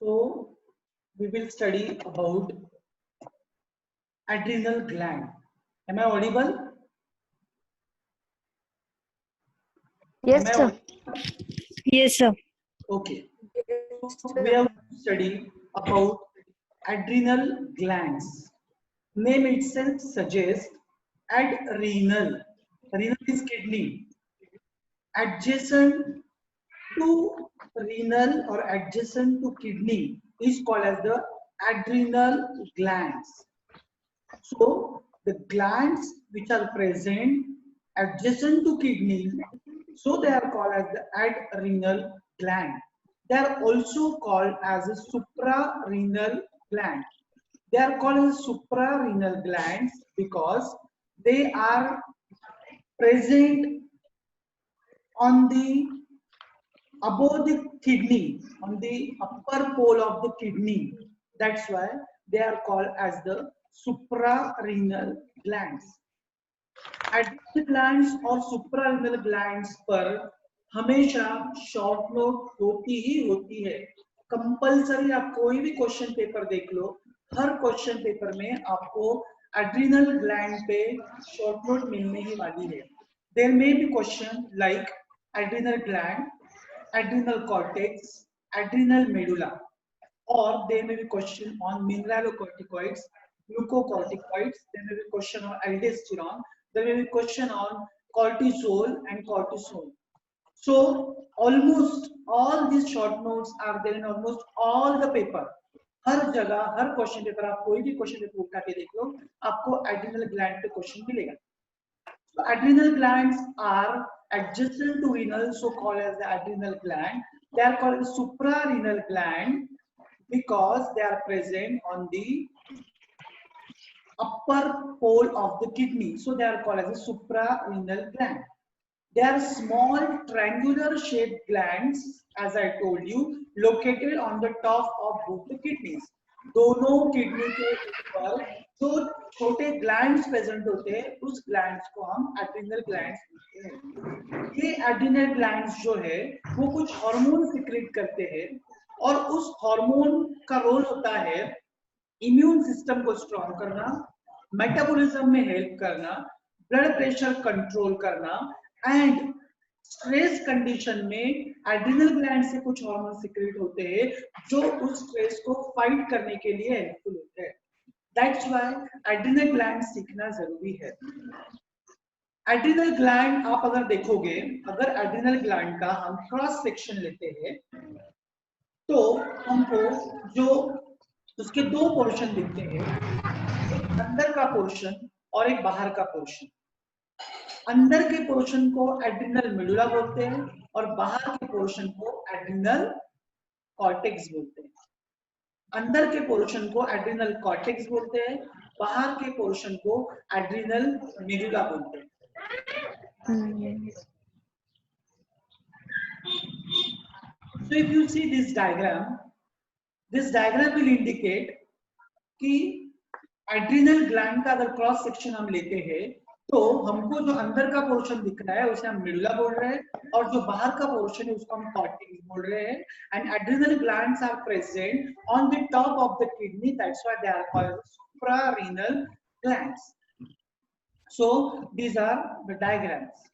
So we will study about adrenal gland. Am I audible? Yes, Am I sir. audible? Yes, sir. Okay. So we have to study about adrenal glands. Name itself suggests adrenal. Renal is kidney. Adjacent to renal or adjacent to kidney is called as the adrenal glands. So the glands which are present adjacent to kidney, so they are called as the adrenal gland. They are also called as a suprarenal gland. They are called as suprarenal glands because they are present on the above the kidney, on the upper pole of the kidney. That's why they are called as the suprarenal glands. Adrenal glands और suprarenal glands पर हमेशा short note होती ही होती है. Compulsory आप कोई भी question paper देख लो, हर क्वेश्चन पेपर में आपको एड्रिनल ग्लैंड पे शॉर्ट नोट मिलने ही वाली है. There may be question like adrenal gland, adrenal cortex, adrenal medulla, or there may be question on mineralocorticoids, glucocorticoids, there may be question on aldosterone, there may be question on cortisol and cortisol. So almost all these short notes are there in almost all the paper. हर जगह हर question paper आप कोई भी question paper उठा के देख लो, आपको adrenal gland पे question मिलेगा. So adrenal glands are adjacent to renal, so called as the adrenal gland. They are called the suprarenal gland because they are present on the upper pole of the kidney. So they are called as the suprarenal gland. They are small triangular shaped glands, as I told you, located on the top of both the kidneys. दोनों kidney के ऊपर जो छोटे glands present होते हैं, उस glands को हम एड्रिनल ग्लैंड्स कहते हैं. ये एड्रिनल ग्लैंड्स जो है वो कुछ हार्मोन सिक्रेट करते हैं और उस हार्मोन का रोल होता है इम्यून सिस्टम को स्ट्रॉन्ग करना, मेटाबॉलिज्म में हेल्प करना, ब्लड प्रेशर कंट्रोल करना एंड स्ट्रेस कंडीशन में एड्रिनल ग्लैंड से कुछ हार्मोन सिक्रेट होते हैं जो उस स्ट्रेस को फाइट करने के लिए हेल्पफुल होते हैं. दैट्स व्हाई एड्रिनल ग्लैंड सीखना जरूरी है. एड्रिनल ग्लैंड आप अगर देखोगे, अगर एड्रिनल ग्लैंड का हम क्रॉस सेक्शन लेते हैं तो हमको जो उसके दो पोर्शन दिखते हैं, एक अंदर का पोर्शन और एक बाहर का पोर्शन. अंदर के पोर्शन को एड्रिनल मेडुला बोलते हैं और बाहर के पोर्शन को एड्रिनल कॉर्टेक्स बोलते हैं. अंदर के पोर्शन को एड्रिनल कॉर्टेक्स बोलते हैं, बाहर के पोर्शन को एड्रिनल मेडुला बोलते हैं. So if you see this diagram will indicate कि एड्रिनल ग्लैंड का अगर क्रॉस सेक्शन हम लेते हैं तो हमको जो अंदर का पोर्शन दिख रहा है उसे हम मेडुला बोल रहे हैं और जो बाहर का पोर्शन है उसको हम कॉर्टेक्स बोल रहे हैं. And adrenal glands are present on the top of the kidney, that's why they are called suprarenal glands. So these are the diagrams.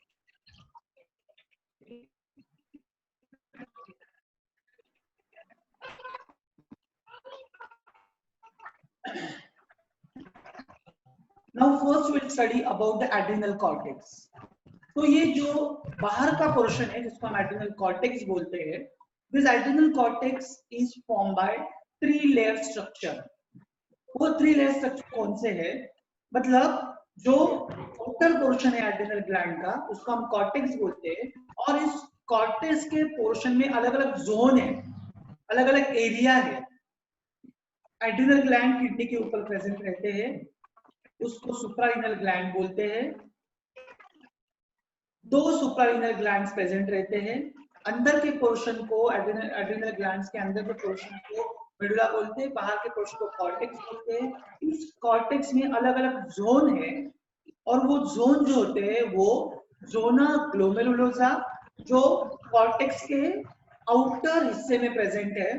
Now first we'll study about the adrenal cortex. तो ये जो बाहर का portion है जिसको हम adrenal cortex बोलते हैं, this adrenal cortex is formed by 3 layer structure. वो 3 layer structure कौन से है? मतलब जो outer portion है adrenal gland का उसको हम cortex बोलते हैं और इस cortex के पोर्शन में अलग-अलग जोन है, अलग-अलग एरिया है. एड्रिनल ग्लैंड किडनी के ऊपर प्रेजेंट रहते हैं, उसको सुप्रारेनल ग्लैंड बोलते हैं. 2 सुप्रारेनल ग्लैंड्स प्रेजेंट रहते हैं. अंदर के पोर्शन को एड्रिनल ग्लैंड्स के अंदर के पोर्शन को मेडुला बोलते हैं, बाहर के पोर्शन को कॉर्टेक्स बोलते हैं. इस कॉर्टेक्स में अलग-अलग जोन है और वो जोन जो होते हैं वो जोना ग्लोमेरुलोसा जो कॉर्टेक्स के आउटर हिस्से में प्रेजेंट है,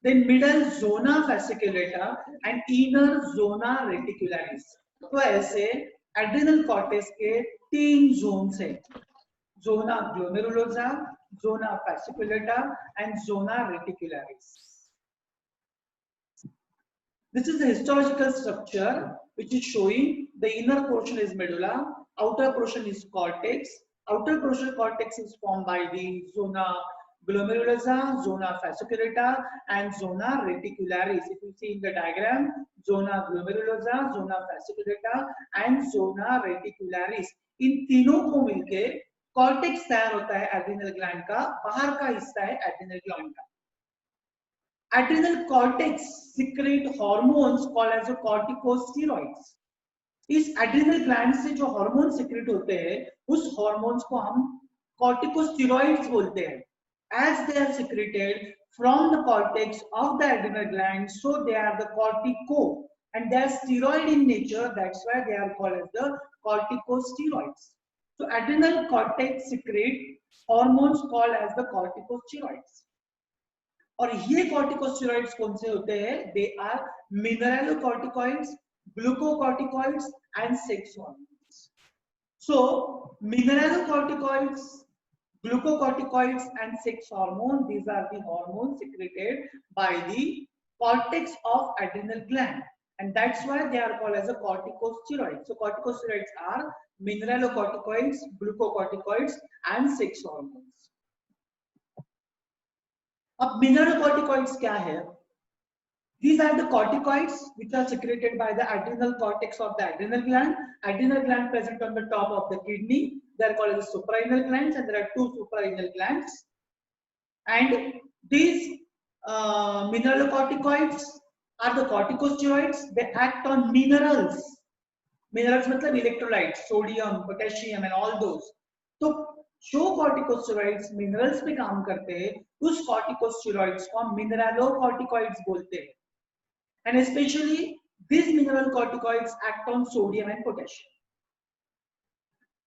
then middle zona fasciculata and inner zona reticularis. तो ऐसे एड्रिनल कॉर्टेक्स के 3 जोन्स है, zona glomerulosa, zona fasciculata and zona reticularis. This is the histological structure which is showing the inner portion is medulla, outer portion is cortex. Outer portion cortex is formed by the zona glomerulosa, zona fasciculata and zona reticularis. If you see in the diagram, zona glomerulosa, zona fasciculata and zona reticularis. इन तीनों को मिलके cortex तैयार होता है adrenal gland का, बाहर का हिस्सा है एड्रिनल ग्लैंड का. Adrenal cortex secrete hormones called as corticosteroids. इस adrenal gland से जो हार्मोन सिक्रेट होते हैं उस हार्मोन्स को हम corticosteroids बोलते हैं. As they are secreted from the cortex of the adrenal gland, so they are the cortico and they are steroid in nature. That's why they are called as the corticosteroids. So adrenal cortex secrete hormones called as the corticosteroids. और ये corticosteroids कौन से होते हैं? They are mineralocorticoids, glucocorticoids and sex hormones. So mineralocorticoids, glucocorticoids and sex hormone, these are the hormones secreted by the cortex of adrenal gland and that's why they are called as a corticosteroids. So corticosteroids are mineralocorticoids, glucocorticoids and sex hormones. अब mineralocorticoids क्या है? These are the corticoids which are secreted by the adrenal cortex of the adrenal gland. Adrenal gland present on the top of the kidney. They are called as suprarenal glands, and there are 2 suprarenal glands. And these mineralocorticoids are the corticosteroids. They act on minerals. Minerals मतलब electrolytes, sodium, potassium, and all those. तो जो corticosteroids minerals पे काम करते हैं उस corticosteroids को हम मिनरलोकॉर्टिकॉइड्स बोलते हैं. And specially this mineralocorticoids act on sodium and potassium.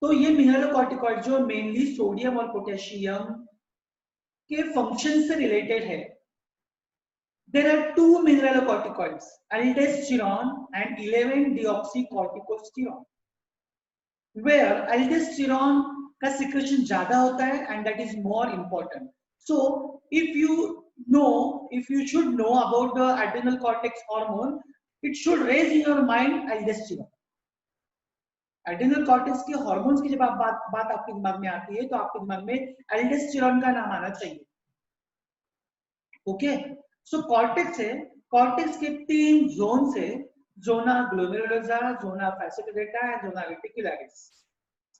तो ये मिनरलोकॉर्टिकॉइड जो मेनली सोडियम और पोटेशियम के फंक्शन से रिलेटेड है. There are 2 mineralocorticoids, aldosterone and 11-deoxycorticosterone, where aldosterone का सिक्रेशन ज्यादा होता है and that is more important. So if you should know about the adrenal cortex hormone, it should raise in your mind aldosterone. Adrenal cortex के hormones की जब आप बात आपके दिमाग में आती है तो आपके दिमाग में एल्डोस्टेरोन का नाम आना चाहिए. ओके, सो कॉर्टेक्स है, कॉर्टेक्स के 3 जोन है, zona glomerulosa, zona fasciculata and zona reticularis.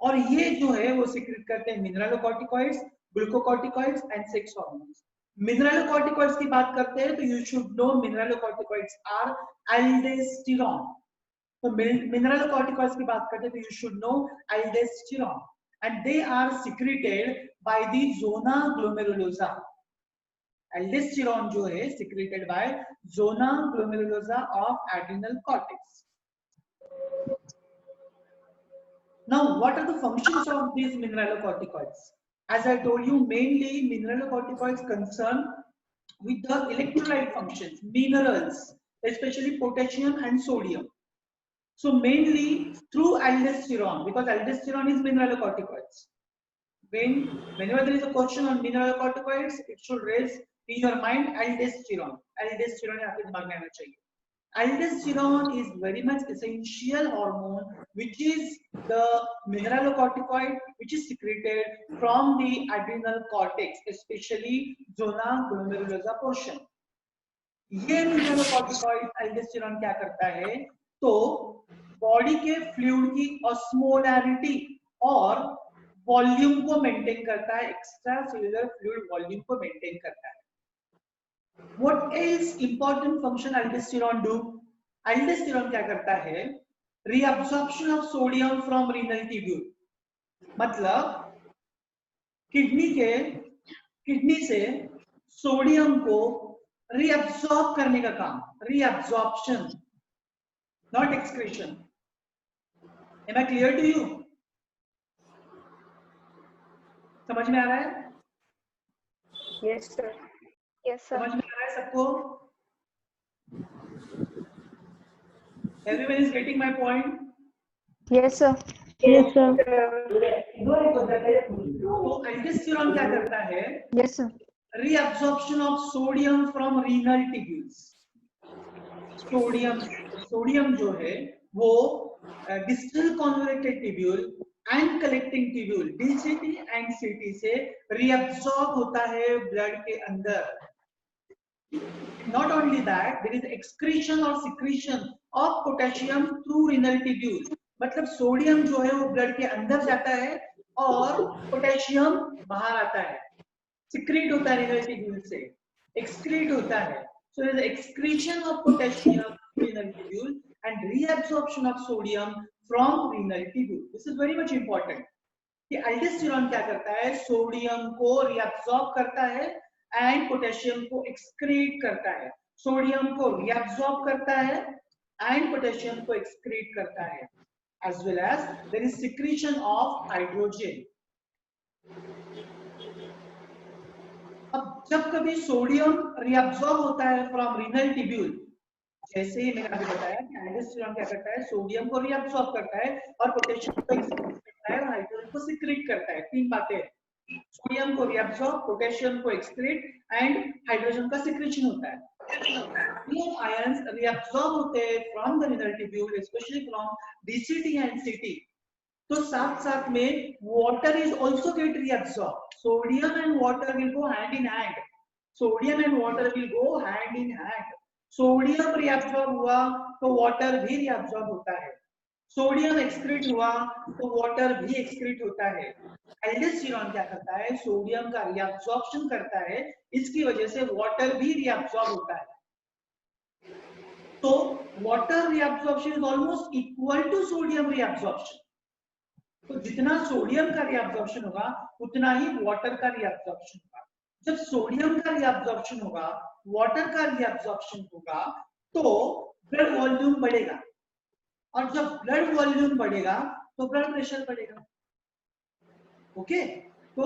और ये जो है वो सीक्रेट करते हैं mineralocorticoids, glucocorticoids and sex hormones. Mineralocorticoids की बात करते हैं तो you should know mineralocorticoids are aldosterone. तो मिनरलोकॉर्टिकॉइड्स की बात करते हैं तो you should know aldosterone and they are secreted by the zona glomerulosa. Aldosterone जो है secreted by zona glomerulosa of adrenal cortex. Now, what are the functions of these mineralocorticoids? As I told you, mainly mineralocorticoids concern with the electrolyte functions, minerals, especially potassium and sodium. So mainly through aldosterone, because aldosterone is mineralocorticoids. Whenever there is a question on mineralocorticoids, it should raise in your mind aldosterone. Aldosterone आपके दिमाग में आना चाहिए. Aldosterone is very much essential hormone, which is the mineralocorticoid which is secreted from the adrenal cortex, especially zona glomerulosa portion. ये mineralocorticoid aldosterone क्या करता है? तो बॉडी के फ्लूइड की ऑस्मोलैरिटी और वॉल्यूम को मेंटेन करता है, एक्स्ट्रा सेलुलर फ्लूइड वॉल्यूम को मेंटेन करता है. What else important function aldosterone do? Aldosterone क्या करता है? Reabsorption of sodium from renal tubule. मतलब किडनी से सोडियम को रीअब्सॉर्ब करने का काम. Reabsorption, not excretion. Am I clear to you? समझ में आ रहा है? Yes sir. Yes sir. समझ में आ रहा है? है सबको? Everyone is getting my point? Yes, sir. Yes, sir. तो aldosterone क्या करता है? Yes, sir. Reabsorption of sodium from renal tubules. Sodium जो है वो distal convoluted tubule and collecting tubule DCT and CT से reabsorb होता है ब्लड के अंदर. Not only that, there is excretion or secretion of potassium through renal tubule. मतलब sodium जो है वो ब्लड के अंदर जाता है और पोटेशियम बाहर आता है. सिक्रीट होता है renal tubule से, excrete होता है. So there is excretion of potassium through renal tubule and reabsorption of sodium from renal tubule. This is very much important. कि aldosterone क्या करता है? सोडियम को reabsorb करता है एंड पोटेशियम को एक्सक्रीट करता है. सोडियम को reabsorb करता है एंड पोटेशियम को एक्सक्रीट करता है. As well as there is secretion of hydrogen. अब जब कभी सोडियम reabsorb होता है फ्रॉम रीनल ट्यूब्यूल, जैसे ही मैंने अभी बताया कि aldosterone क्या करता है? सोडियम को reabsorb करता है और पोटेशियम को एक्सक्रीट करता है और हाइड्रोजन को सिक्रीट करता है. तीन बातें. सोडियम को reabsorb, पोटेशियम को एक्सक्रीट एंड हाइड्रोजन का सिक्रेशन होता है. तीन आयंस reabsorb होते हैं from the renal tubule, specially from DCT and CT. तो साथ साथ में water is also get reabsorbed. Sodium and water will go hand in hand. Sodium and water will go hand in hand. Sodium reabsorb हुआ तो water भी reabsorb होता है. Sodium excrete हुआ तो वाटर भी एक्सक्रीट होता है. एल्डोस्टेरोन क्या करता है? सोडियम का reabsorption करता है, इसकी वजह से वाटर भी reabsorb होता है. तो water reabsorption is almost equal to sodium reabsorption. तो जितना सोडियम का reabsorption होगा उतना ही वाटर का reabsorption होगा. जब सोडियम का reabsorption होगा, वाटर का reabsorption होगा, तो ब्लड वॉल्यूम बढ़ेगा और जब ब्लड वॉल्यूम बढ़ेगा तो ब्लड प्रेशर बढ़ेगा. ओके, तो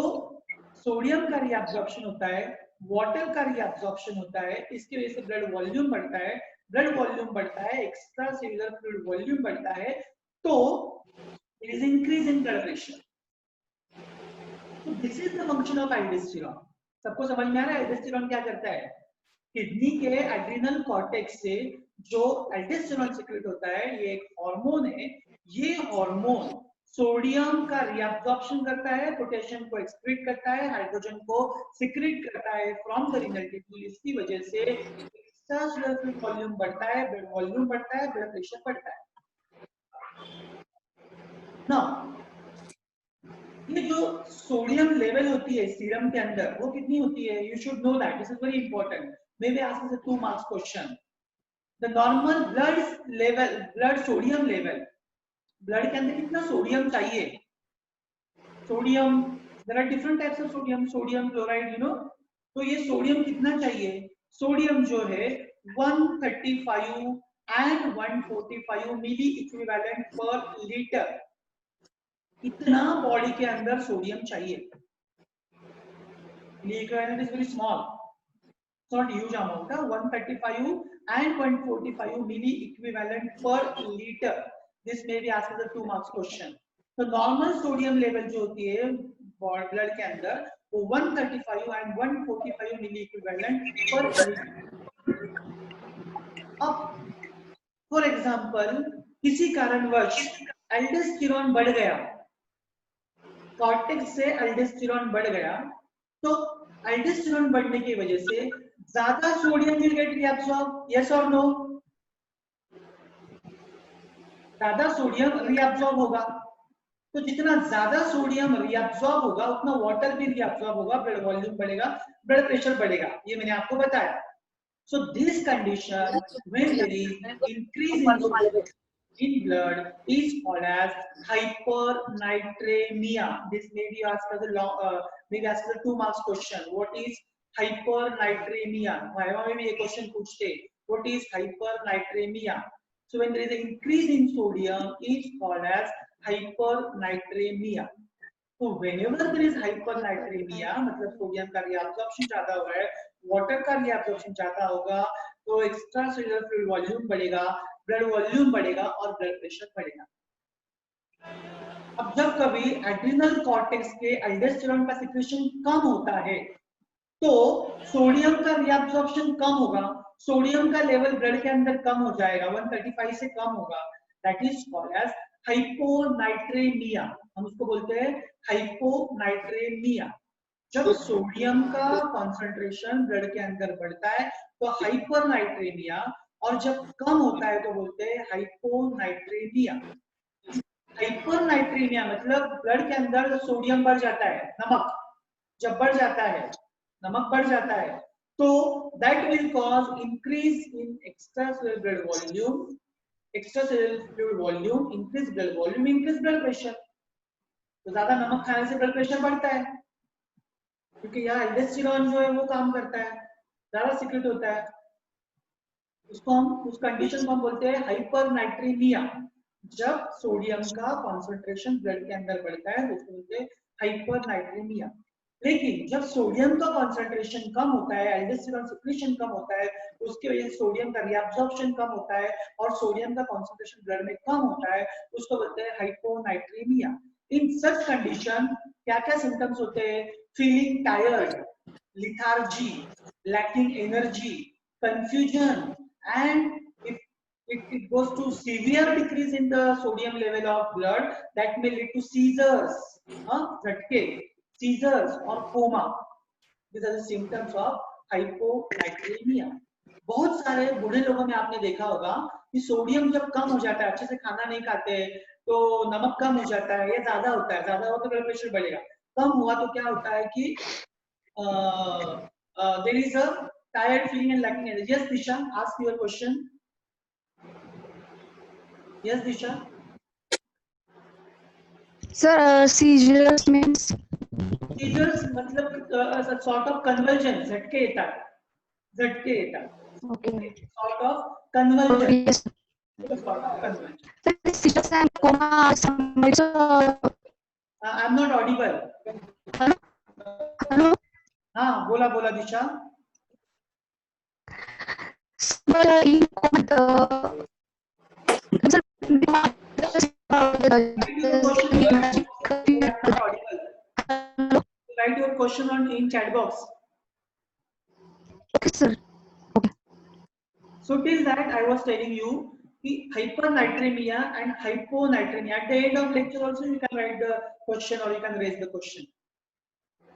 सोडियम का reabsorption होता है, वाटर का reabsorption होता है, इसकी वजह से ब्लड वॉल्यूम बढ़ता है. ब्लड वॉल्यूम बढ़ता है, एक्स्ट्रा सेलुलर फ्लूइड वॉल्यूम बढ़ता है, तो there is increase in blood pressure. So this is the function of aldosterone. सबको समझ में आ रहा है aldosterone क्या करता है? किडनी के एड्रिनल कॉर्टेक्स से जो aldosterone सिक्रेट होता है, ये एक हार्मोन है. ये हार्मोन सोडियम का reabsorption करता है, पोटेशियम को एक्सक्रीट करता है, हाइड्रोजन को सिक्रीट करता है फ्रॉम द रीनल ट्यूब्यूल. इसकी वजह से एक्स्ट्रासेलुलर फ्लूइड वॉल्यूम बढ़ता है, ब्लड वॉल्यूम बढ़ता है, ब्लड प्रेशर बढ़ता है. Now, ये जो सोडियम लेवल होती है सीरम के अंदर वो कितनी होती है? You should know that. This is very important. Maybe ask as a 2 marks question. The normal blood sodium level. Blood के अंदर कितना सोडियम चाहिए? Sodium, there are different types of sodium. Sodium chloride, you know. तो ये sodium कितना चाहिए? Sodium जो है 135 and 145 milliequivalent per litre, इतना बॉडी के अंदर सोडियम चाहिए. Equivalent is very small, it's not huge amount. 135 and 145 milliequivalent per litre. This may be asked as a 2 marks question. तो नॉर्मल सोडियम लेवल जो होती है blood के अंदर वो 135 and 145 milliequivalent per litre. अब for example किसी कारणवश एल्डोस्टेरोन बढ़ गया, कॉर्टेक्स से एल्डोस्टेरोन बढ़ गया, तो एल्डोस्टेरोन बढ़ने की वजह से ज्यादा sodium will get reabsorb. Yes और नो? ज्यादा सोडियम रिएब्सॉर्ब होगा, तो जितना ज्यादा सोडियम रिएब्सॉर्ब होगा उतना वाटर भी रिएब्सॉर्ब होगा, ब्लड वॉल्यूम बढ़ेगा, ब्लड प्रेशर बढ़ेगा. ये मैंने आपको बताया. So this condition, when there is increase in sodium in blood, is called as hypernatremia. This may be asked as a 2 marks question. What is hypernatremia? Viva में भी ये question पूछते. What is hypernatremia? So when there is an increase in sodium, is called as hypernatremia. So whenever there is hypernatremia, मतलब sodium का reabsorption ज्यादा हो रहा है, वाटर का रीअब्जॉर्प्शन ज्यादा होगा तो एक्स्ट्रा सेलुलर फ्लूइड वॉल्यूम बढ़ेगा, ब्लड वॉल्यूम बढ़ेगा और ब्लड प्रेशर बढ़ेगा। अब जब कभी एड्रिनल कॉर्टेक्स के अल्डोस्टेरोन का सिक्रेशन कम होता है तो सोडियम का रीअब्जॉर्प्शन कम होगा, सोडियम का लेवल ब्लड के अंदर कम हो जाएगा, 135 से कम होगा, दैट इज कॉल्ड एज हाइपोनाइट्रेमिया। हम उसको बोलते हैं हाइपोनाइट्रेमिया। जब सोडियम का कॉन्सेंट्रेशन ब्लड के अंदर बढ़ता है तो हाइपरनाइट्रेमिया, और जब कम होता है तो बोलते हैं हाइपोनाइट्रेमिया। हाइपरनाइट्रेमिया मतलब ब्लड के अंदर सोडियम बढ़ जाता है, नमक जब बढ़ जाता है, नमक बढ़ जाता है, तो that will cause increase in extracellular blood volume, extracellular fluid volume, increase blood volume, increase blood pressure. तो ज्यादा नमक खाने से ब्लड प्रेशर बढ़ता है क्योंकि यहाँ एल्डोस्टेरोन जो है वो काम करता है, ज्यादा सीक्रेट होता है। उसको हम, उस कंडीशन को हम बोलते हैं हाइपरनाइट्रेमिया। जब सोडियम का कॉन्सेंट्रेशन ब्लड के अंदर बढ़ता है तो उसको बोलते हैं हाइपरनाइट्रेमिया। लेकिन जब सोडियम का कॉन्सेंट्रेशन कम होता है, एल्डोस्टेरोन सिक्रेशन कम होता है, उसकी वजह से सोडियम का रीअब्जॉर्प्शन कम होता है और सोडियम का कॉन्सेंट्रेशन ब्लड में कम होता है, उसको बोलते हैं हाइपोनाइट्रेमिया। इन सच कंडीशन क्या क्या सिम्टम्स होते हैं? Feeling tired, lethargy, lacking energy, confusion, and if it goes to severe decrease in the sodium level of blood, that may lead to seizures, झटके, seizures or coma. These are the symptoms of hyponatremia. बहुत सारे बूढ़े लोगों में आपने देखा होगा कि सोडियम जब कम हो जाता है, अच्छे से खाना नहीं खाते तो नमक कम हो जाता है या ज्यादा होता है, ज्यादा हो तो ब्लड प्रेशर बढ़ेगा, कम हुआ तो क्या होता है कि there is a tired feeling and lacking energy. Yes, Disha, ask your question. Yes, Disha. Sir, seizures means? Seizures मतलब a sort of convulsion, झटके येतात, झटके येतात. Okay. Sort of Oh, convulsion. yes. Sort of convulsion. Sir, seizures and coma sometimes. I'm not audible. Hello? Hello? हाँ, बोला बोला दिशा. Sir, in coma, sir, Write your question on in chat box. okay, sir. So till that I was telling you the hypernatremia and hyponatremia. At the end of lecture also you can write the question or you can raise the question.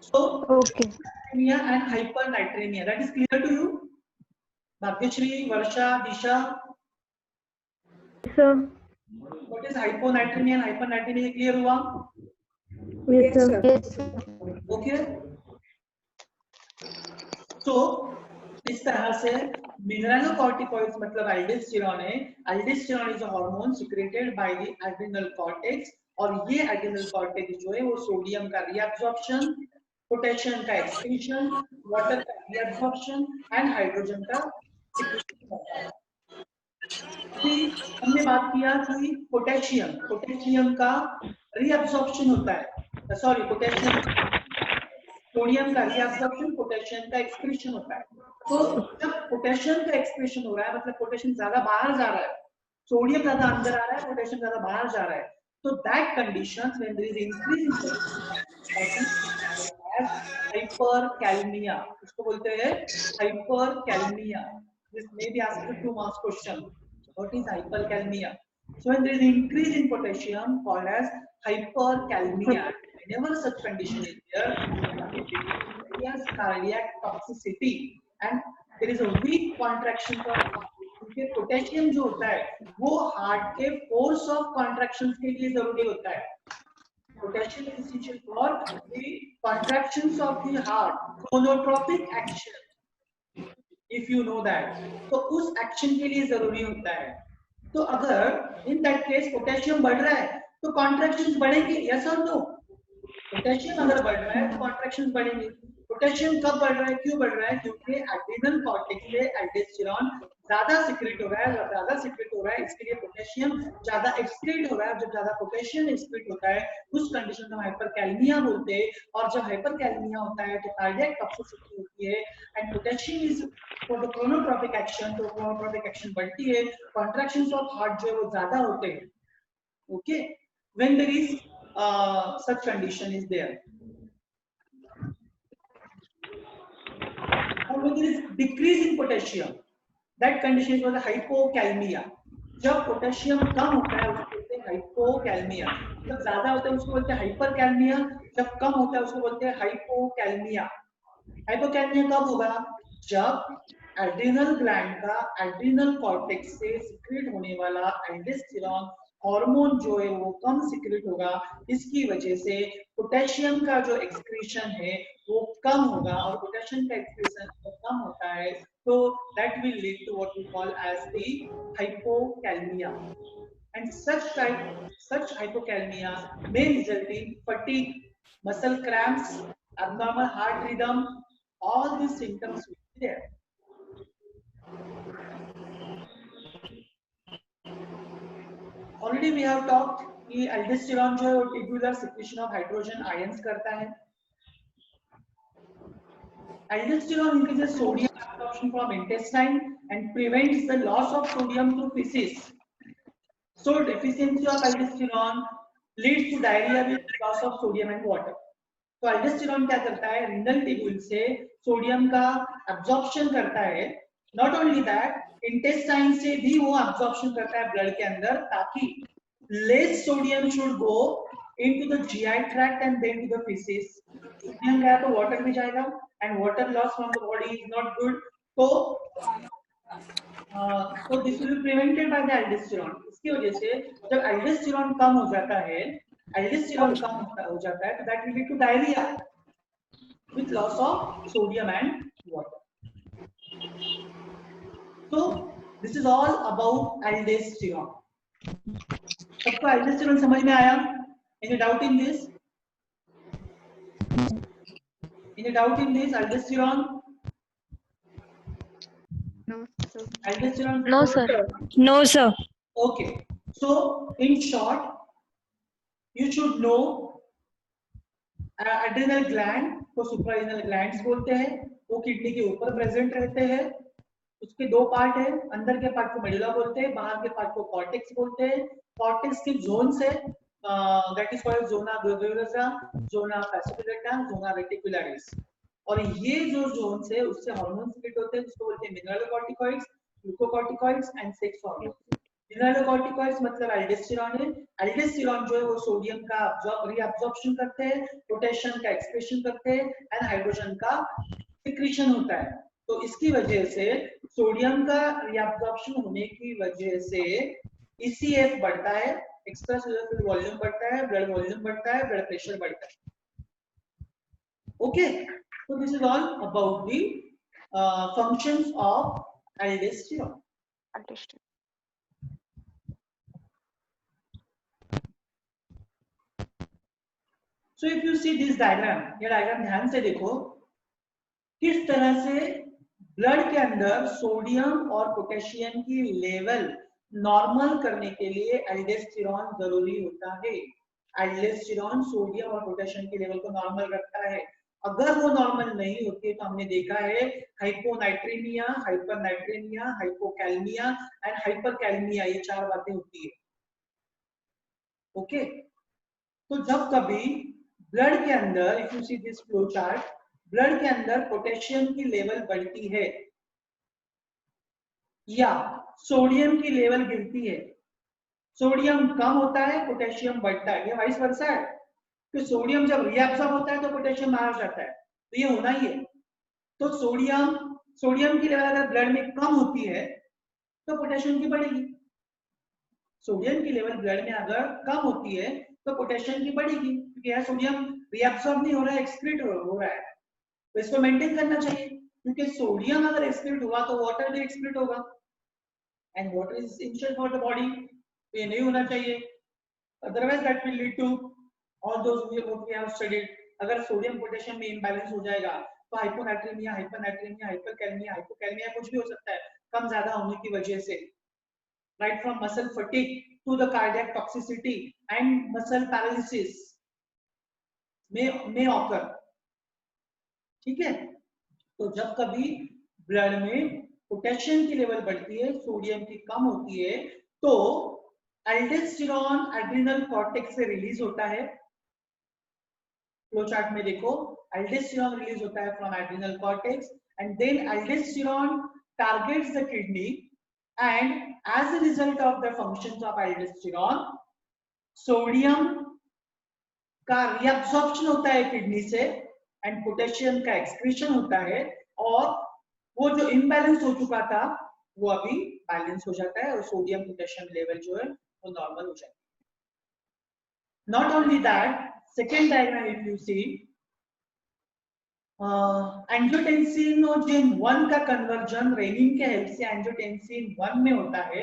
So Okay. hypernatremia and hypernatremia, that is clear to you? Bhagyashri, Varsha, Disha. Sir. What is hyponatremia and hypernatremia, clear हुआ? Yes, sir. Yes. Okay. So इस तरह से mineralocorticoids मतलब aldosterone है। Aldosterone is a hormone secreted by the adrenal cortex, और ये adrenal cortex जो है वो सोडियम का रीअब्जॉर्प्शन, पोटेशियम का एक्सक्रीशन, वाटर का रीअब्जॉर्प्शन एंड हाइड्रोजन का सिक्रेशन करता है। अभी हमने बात किया कि पोटेशियम का रीअब्जॉर्प्शन होता है, सॉरी पोटेशियम, सोडियम का रीअब्जॉर्प्शन, पोटेशियम का एक्सक्रीशन होता है। तो जब पोटेशियम का एक्सक्रीशन हो रहा है मतलब पोटेशियम ज्यादा बाहर जा रहा है, सोडियम ज्यादा अंदर आ रहा है, पोटेशियम ज्यादा बाहर जा रहा है, तो that conditions when there is increase in hyperkalemia, इसको बोलते हैं hyperkalemia. This may be asked 2 marks question, what is hyperkalemia? So when there is increase in potassium called as hyperkalemia, whenever such condition is there, there is cardiac toxicity and there is a weak contraction for heart. क्योंकि potassium जो होता है वो heart के force of contractions के लिए जरूरी होता है। Potassium is essential for the contractions of the heart, chronotropic action, if you know that, तो उस एक्शन के लिए जरूरी होता है। तो अगर इन दैट केस पोटेशियम बढ़ रहा है तो कॉन्ट्रैक्शंस बढ़ेंगे, यस और नो? पोटेशियम अगर बढ़ रहा है तो कॉन्ट्रैक्शंस बढ़ेंगे, पोटेशियम कब बढ़ रहा है, क्यों बढ़ रहा है? क्योंकि एड्रिनल कॉर्टेक्स से एल्डोस्टेरोन ज्यादा सिक्रेट हो रहा है, ज्यादा सिक्रेट हो रहा है, इसके लिए पोटेशियम ज्यादा एक्सक्रीट हो रहा है। जब ज्यादा पोटेशियम एक्सक्रीट होता है उस कंडीशन को हाइपरकैलमिया बोलते हैं, और जब हाइपरकैलमिया होता है तो कार्डियक टॉक्सिसिटी होती है and potassium is for the chronotropic action, तो क्रोनोट्रॉपिक एक्शन बढ़ती है, कॉन्ट्रैक्शंस ऑफ हार्ट जो है वो ज्यादा होते हैं। Okay, when there is such condition is there, और when there is decrease in potassium, that condition is called hypocalmia. जब पोटेशियम कम होता है उसको बोलते हैं हाइपोकैलमिया, जब ज्यादा होता है उसको बोलते हैं हाइपरकैलमिया, जब कम होता है उसको बोलते हैं हाइपोकैलमिया। हाइपोकैलमिया कब होगा? जब एड्रिनल ग्लैंड का एड्रिनल कॉर्टेक्स से सिक्रेट होने वाला एल्डोस्टेरोन हार्मोन जो है वो कम सिक्रेट होगा, इसकी वजह से पोटेशियम का जो एक्सक्रीशन है वो कम होगा, और पोटेशियम का एक्सक्रीशन कम होता है तो that will lead to what we call as the hypocalmia, and such hypocalmia may result in fatigue, muscle cramps, abnormal heart rhythm. All these symptoms will be there. Already we have talked कि aldosterone जो है वो tubular secretion of hydrogen ions करता है। Aldosterone increases sodium absorption from intestine and prevents the loss of sodium to feces. So deficiency of aldosterone leads to diarrhea with loss of sodium and water. तो aldosterone क्या करता है? Renal tubule से sodium का absorption करता है। Not only that, intestine से भी वो absorption करता है ब्लड के अंदर, ताकि less sodium should go into the GI tract and then to the feces. Sodium गया तो वाटर भी जाएगा, and water loss from the body is not good. So this will be prevented by the aldosterone. इसकी वजह से जब aldosterone कम हो जाता है, तो that will lead to diarrhea with loss of sodium and water. So this is all about aldosterone. सबको aldosterone समझ में आया? Any doubt in this? Any doubt in this aldosterone? No, sir. Aldosterone? No, sir. No, sir. Okay. So in short, you should know adrenal gland को suprarenal glands बोलते हैं, वो kidney के ऊपर प्रेजेंट रहते हैं। उसके दो पार्ट है, अंदर के पार्ट को मेडुला बोलते हैं, बाहर के पार्ट को कॉर्टेक्स बोलते हैं। कॉर्टेक्स के जोन्स है, that is called zona glomerulosa, zona fasciculata, zona reticularis, और ये जो जोन्स है उससे हार्मोन सिक्रेट होते हैं, जिसको बोलते हैं mineralocorticoids, glucocorticoids and sex hormone. Mineralocorticoids मतलब एल्डोस्टेरोन है। एल्डोस्टेरोन जो है वो सोडियम का रीअब्जॉर्प्शन करते हैं, पोटेशियम का एक्सक्रीशन करते हैं एंड हाइड्रोजन का सिक्रीशन होता है। तो इसकी वजह से सोडियम का रीअब्जॉर्प्शन होने की वजह से ECF बढ़ता है, एक्स्ट्रा सेलुलर फ्लूइड वॉल्यूम बढ़ता है, ब्लड वॉल्यूम बढ़ता है, ब्लड प्रेशर बढ़ता है। Okay, so this is all about the functions of aldosterone. So if you see this diagram, ये डायग्राम ध्यान से देखो, किस तरह से ब्लड के अंदर सोडियम और पोटेशियम की लेवल नॉर्मल करने के लिए एल्डोस्टेरोन जरूरी होता है। एल्डोस्टेरोन सोडियम और पोटेशियम की लेवल को नॉर्मल रखता है। अगर वो नॉर्मल नहीं होती है तो हमने देखा है हाइपोनाइट्रेमिया, हाइपरनाइट्रेमिया, हाइपोकैलमिया एंड हाइपरकैलमिया, ये चार बातें होती है। ओके, तो जब कभी ब्लड के अंदर, if you see this flow chart, blood के अंदर पोटेशियम की लेवल बढ़ती है या सोडियम की लेवल गिरती है, सोडियम कम होता है, पोटेशियम बढ़ता है, ये वाइस वर्सा है। तो सोडियम जब रीअब्सॉर्ब होता है तो पोटेशियम बाहर जाता है, तो ये होना ही है। तो सोडियम की लेवल अगर ब्लड में कम होती है तो पोटेशियम की बढ़ेगी। सोडियम की लेवल ब्लड में अगर कम होती है तो पोटेशियम की बढ़ेगी, क्योंकि यह सोडियम रीअब्सॉर्ब नहीं हो रहा है, एक्सक्रीट हो रहा है, तो इसको मेंटेन करना चाहिए। क्योंकि सोडियम अगर एक्सक्रीट हुआ तो वाटर भी एक्सक्रीट होगा, and water is essential for the body, तो ये नहीं होना चाहिए, otherwise that will lead to all those what we have studied. अगर सोडियम पोटेशियम में इंबैलेंस हो जाएगा तो हाइपोनाट्रीमिया, हाइपरनाट्रीमिया, हाइपरकैलमिया, हाइपोकैलमिया कुछ भी हो सकता है कम ज्यादा होने की वजह से, right from muscle fatigue to the cardiac toxicity and muscle paralysis में ऑकर। ठीक है, तो जब कभी ब्लड में पोटेशियम की लेवल बढ़ती है, सोडियम की कम होती है, तो एल्डोस्टेरोन एड्रिनल कॉर्टेक्स से रिलीज होता है। फ्लो चार्ट में देखो, एल्डोस्टेरोन रिलीज होता है from adrenal cortex and then aldosterone targets the kidney and as a result of the functions of aldosterone sodium का रीअब्सॉर्प्शन होता है किडनी से एंड पोटेशियम का एक्सक्रीशन होता है, और वो जो इम्बैलेंस हो चुका था वो अभी बैलेंस हो जाता है और सोडियम पोटेशियम लेवल जो है वो नॉर्मल हो जाता है। Not only that, second diagram if you see, angiotensin 1 का कन्वर्जन रेनिन के हेल्प से एंजियोटेंसिन 1 में होता है,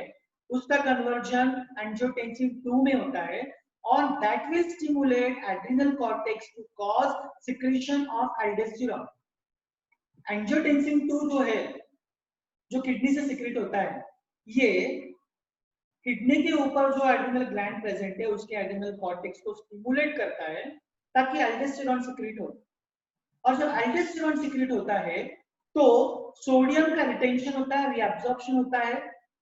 उसका कन्वर्जन एंजियोटेंसिन 2 में होता है, और that will stimulate adrenal cortex to cause secretion of aldosterone. Angiotensin 2 जो है, जो किडनी से सिक्रेट होता है, ये किडनी के ऊपर जो एड्रिनल ग्लैंड प्रेजेंट है उसके एड्रिनल कॉर्टेक्स को स्टिमुलेट करता है ताकि एल्डोस्टेरोन सिक्रेट हो, और जब एल्डोस्टेरोन सिक्रेट होता है तो सोडियम का रिटेंशन होता है, रीअब्सॉर्प्शन होता है,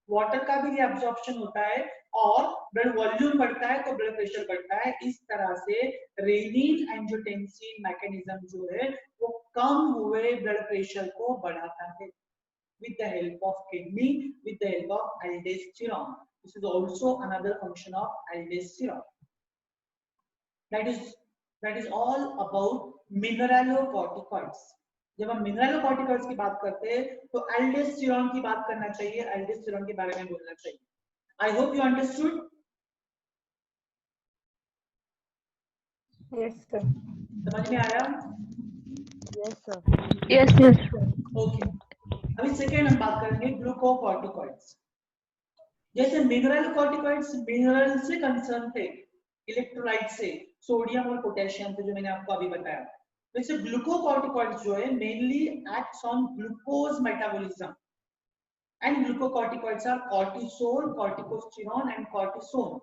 वाटर का भी रीअब्सॉर्प्शन होता है, और ब्लड वॉल्यूम बढ़ता है तो ब्लड प्रेशर बढ़ता है। इस तरह से रेनिन एंजियोटेंसिन मैकेनिज्म जो है वो कम हुए ब्लड प्रेशर को बढ़ाता है with the help of kidney, with the help of aldosterone. This is also another function of aldosterone. That is all about mineralocorticoids. जब हम mineralocorticoids की बात करते हैं तो aldosterone की बात करना चाहिए, aldosterone के बारे में बोलना चाहिए। I hope you understood. Yes, sir. समझ में आया? Yes, sir. Yes, yes. Okay. अभी सेकेंड हम बात करेंगे ग्लूकोकॉर्टिकॉइड्स। जैसे मिनरलोकॉर्टिकॉइड्स मिनरल से कंसर्न थे, इलेक्ट्रोलाइट से, सोडियम और पोटेशियम से, जो मैंने आपको अभी बताया। वैसे ग्लूकोकॉर्टिकॉइड्स जो है mainly acts on glucose metabolism, and glucocorticoids are cortisol, corticosterone and cortisone.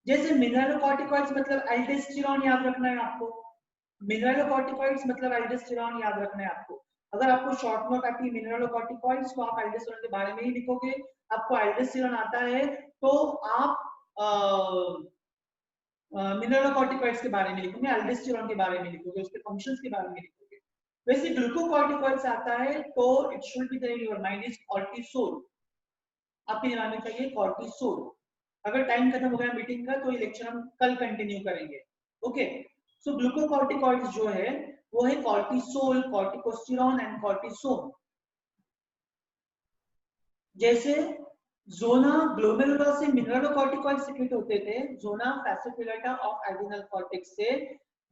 जैसे मिनरलोकॉर्टिकॉइड्स मतलब एल्डोस्टेरोन याद रखना है आपको, मिनरलोकॉर्टिकॉइड्स मतलब एल्डोस्टेरोन याद रखना है आपको। अगर आपको शॉर्ट नोट आती है मिनरलोकॉर्टिकॉइड्स तो आप एल्डोस्टेरोन के बारे में ही लिखोगे, आपको एल्डोस्टेरोन आता है तो आप मिनरलोकॉर्टिकॉइड्स के बारे में लिखोगे, एल्डोस्टेरोन के बारे में लिखोगे, उसके फंक्शंस के बारे में लिखोगे। वैसे ग्लूकोकॉर्टिकॉइड्स आता है तो it should be there in your mind is cortisol, आपके दिमाग में चाहिए कॉर्टिसोल। अगर टाइम खत्म हो गया मीटिंग का तो ये लेक्चर हम कल कंटिन्यू करेंगे। ओके, सो ग्लूकोकॉर्टिकॉइड्स जो है वो है कॉर्टिसोल, कॉर्टिकोस्टेरोन एंड कॉर्टिसोन। जैसे जोना ग्लोमेरुला से मिनरलोकॉर्टिकॉइड सिक्रेट होते थे, जोना फैसिकुलेटा ऑफ एड्रिनल कॉर्टेक्स से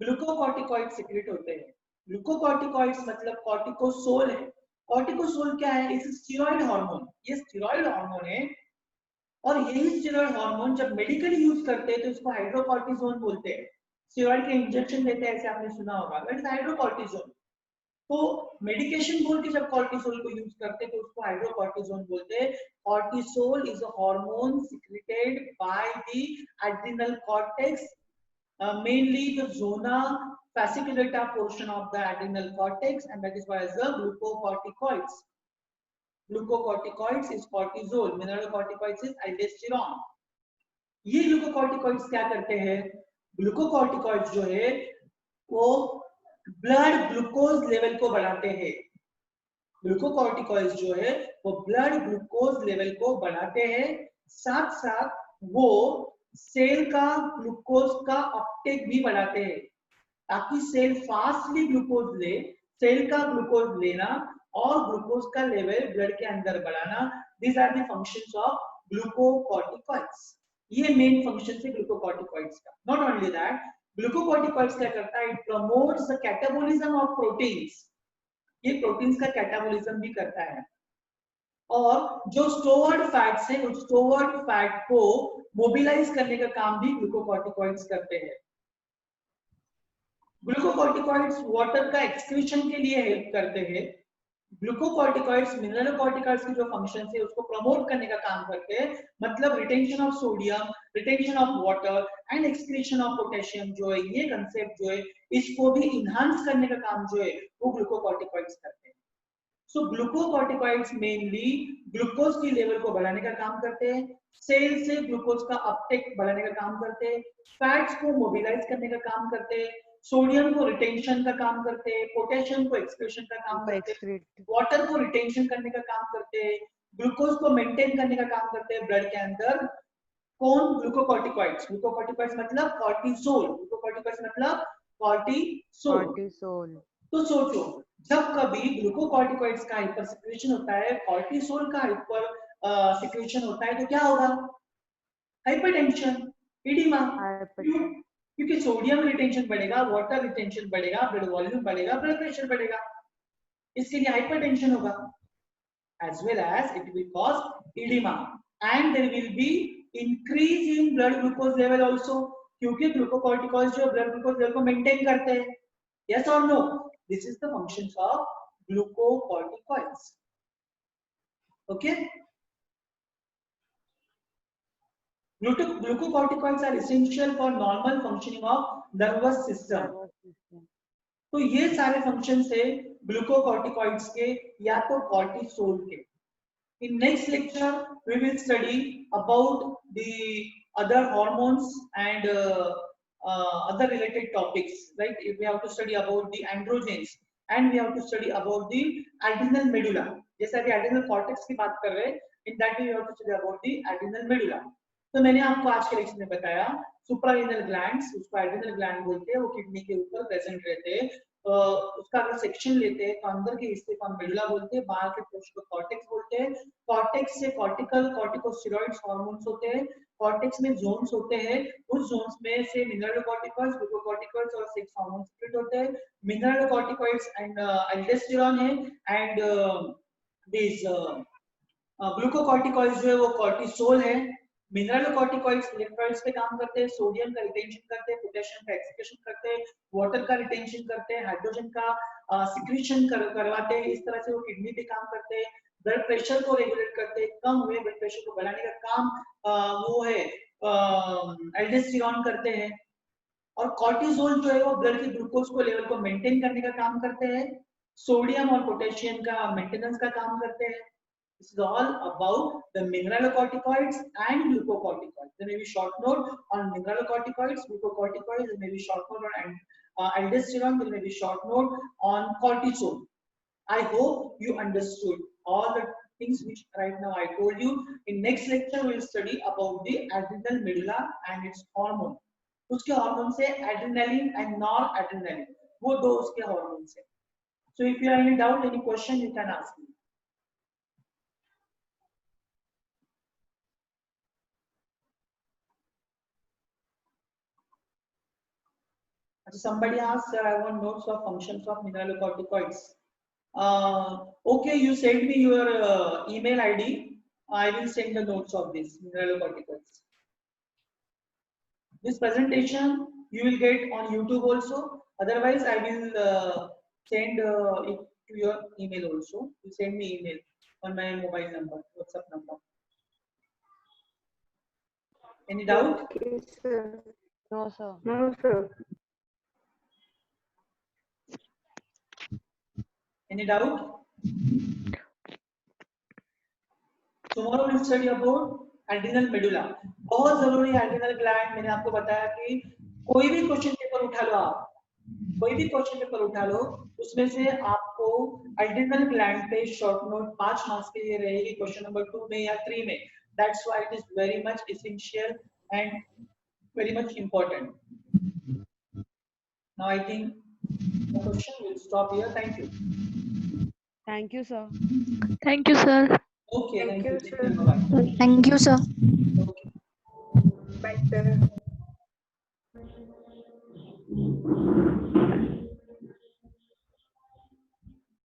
ग्लूकोकॉर्टिकॉइड सिक्रेट होते हैं। ग्लूकोकॉर्टिकॉइड्स मतलब कॉर्टिकोसोल है। कॉर्टिकोसोल क्या है? इस स्टेरॉइड हार्मोन, ये स्टेरॉइड हार्मोन है, और यही स्टेरॉइड हार्मोन जब मेडिकली यूज करते हैं तो इसको हाइड्रोकॉर्टिसोन बोलते हैं। स्टेरॉइड के इंजेक्शन लेते हैं, ऐसे आपने सुना होगा, दैट इज हाइड्रोकॉर्टिसोन। तो मेडिकेशन बोल के जब कॉर्टिसोल को यूज करते हैं तो उसको हाइड्रोकॉर्टिसोन बोलते हैं। Cortisol is a hormone secreted by the adrenal cortex, mainly the zona fasciculata portion of the adrenal cortex, and that is why as the glucocorticoids. Glucocorticoids is cortisol, mineralocorticoids is aldosterone. ये glucocorticoids क्या करते हैं? Glucocorticoids जो है वो blood glucose level को बढ़ाते हैं। ग्लूकोकॉर्टिकॉइड्स जो है वो ब्लड ग्लूकोज लेवल को बढ़ाते हैं, साथ साथ वो सेल का ग्लूकोज का अपटेक भी बढ़ाते हैं, ताकि सेल फास्टली ग्लूकोज ले। सेल का ग्लूकोज लेना और ग्लूकोज का लेवल ब्लड के अंदर बढ़ाना, these are the functions of glucocorticoids. ये मेन फंक्शन है ग्लूकोकॉर्टिकॉइड्स का। नॉट ओनली दैट, ग्लूकोकॉर्टिकॉइड्स क्या करता है? It promotes the catabolism of proteins. ये प्रोटीन्स का कैटाबॉलिज्म भी करता है, और जो स्टोर्ड फैट्स है उस स्टोर्ड फैट को मोबिलाइज करने का काम भी ग्लूकोकॉर्टिकॉइड्स करते हैं। ग्लूकोकॉर्टिकॉइड्स वाटर का एक्सक्रीशन के लिए हेल्प करते हैं। ग्लूकोकॉर्टिकॉइड्स मिनरलोकॉर्टिकॉइड्स की जो फंक्शन है उसको प्रमोट करने का काम करते हैं, मतलब retention of sodium, retention of water and excretion of potassium जो है, ये कंसेप्ट जो है इसको भी इनहांस करने का काम जो है वो ग्लूकोकॉर्टिकॉइड्स करते हैं। सो ग्लूकोकॉर्टिकॉइड्स मेनली ग्लूकोज की लेवल को बढ़ाने का काम करते हैं, सेल से ग्लूकोज का अपटेक बढ़ाने का काम करते हैं, फैट्स को मोबिलाइज करने का काम करते हैं, सोडियम को रिटेंशन का काम करते हैं, पोटेशियम को एक्सक्रीशन का काम करते हैं, वाटर को रिटेंशन करने का काम करते हैं, ग्लूकोज को मेंटेन करने का काम करते हैं ब्लड के अंदर। कौन? ग्लूकोकॉर्टिकॉइड्स। ग्लूकोकॉर्टिकॉइड्स मतलब कॉर्टिसोल, ग्लूकोकॉर्टिकॉइड्स मतलब कॉर्टिसोल। तो सोचो, जब कभी ग्लूकोकॉर्टिकॉइड्स का हाइपर सिक्रेशन होता है, कॉर्टिसोल का हाइपर सिक्रेशन होता है, तो क्या होगा? Hypertension, oedema. क्योंकि सोडियम रिटेंशन बढ़ेगा, वाटर रिटेंशन बढ़ेगा, ब्लड वॉल्यूम बढ़ेगा, ब्लड प्रेशर बढ़ेगा, इसके लिए हाइपरटेंशन होगा, as well as it will cause edema and there will be increase in blood glucose level also, क्योंकि ग्लूकोकॉर्टिकॉइड्स जो ब्लड ग्लूकोज लेवल को मेंटेन करते हैं। yes or no? this is the functions of glucocorticoids. okay, glucocorticoids are essential for normal functioning of nervous system. तो ये सारे functions है glucocorticoids के या तो कॉर्टिसोल के। In next lecture, we will study about the other hormones and other related topics. Right? We have to study about the androgens and we have to study about the adrenal medulla. जैसे अभी adrenal cortex की बात कर रहे हैं, in that we have to study about the adrenal medulla. तो मैंने आपको आज के लेक्चर में बताया सुप्रारेनल ग्लैंड्स, उसको एड्रिनल ग्लैंड बोलते हैं, वो किडनी के ऊपर प्रेजेंट रहते हैं। उसका अगर सेक्शन लेते हैं तो अंदर के हिस्से को हम मेडुला बोलते हैं, बाहर के पोर्शन को कॉर्टेक्स बोलते हैं। कॉर्टेक्स से कॉर्टिकल कॉर्टिकोस्टेरॉइड्स हार्मोन्स होते हैं, कॉर्टेक्स में जोन्स होते हैं, उस जोन्स में से मिनरलोकॉर्टिकॉइड्स, ग्लूकोकॉर्टिकॉइड्स और सेक्स हार्मोन्स स्प्लिट होते हैं। मिनरलोकॉर्टिकॉइड्स एंड एल्डोस्टेरोन है एंड दिस ग्लूकोकॉर्टिकॉइड्स जो है वो कॉर्टिसोल है। मिनरलोकॉर्टिकॉइड्स इलेक्ट्रोलाइट्स पे काम करते हैं, सोडियम का रिटेंशन करते हैं, पोटेशियम का एक्सक्रीशन करते हैं, वाटर का रिटेंशन करते हैं, हाइड्रोजन का सिक्रीशन करवाते हैं, इस तरह से वो किडनी पे काम करते हैं। ब्लड प्रेशर को रेगुलेट करते हैं, कम हुए ब्लड प्रेशर को बढ़ाने का काम वो है एल्डोस्टेरोन करते हैं। और कॉर्टिसोल जो है वो ब्लड के ग्लूकोज को लेवल को मेंटेन करने का काम करते हैं, सोडियम और पोटेशियम का मेंटेनेंस का काम करते हैं। This is all about the mineralocorticoids and glucocorticoids. There may be short note on mineralocorticoids, glucocorticoids. There may be short note on aldosterone. There may be short note on cortisol. I hope you understood all the things which right now I told you. In next lecture, we will study about the adrenal medulla and its hormone. उसके hormone से adrenaline and noradrenaline, वो दो उसके hormone से. So if you have any doubt, any question, you can ask me. Somebody asked, sir, I want notes of functions of mineralocorticoids. Okay, you send me your email ID. I will send the notes of this mineralocorticoids. This presentation you will get on YouTube also. Otherwise, I will send it to your email also. You send me email on my mobile number, WhatsApp number. Any doubt? Okay, sir. No, sir. No, sir. Any doubt? Tomorrow we'll study about adrenal medulla. बहुत जरूरी है adrenal gland. मैंने आपको बताया कि कोई भी question paper उठा लो आप, कोई भी क्वेश्चन पेपर उठा लो, उसमें से आपको adrenal gland पे शॉर्ट नोट 5 मार्क्स के लिए रहेगी, क्वेश्चन नंबर 2 में या 3 में. That's why it is very much essential and very much important. Now I think the question will stop here. Thank you. Thank you, sir. Thank you, sir. Okay, thank you. Thank you, Bye-bye. Thank you, sir. Okay. Bye, sir.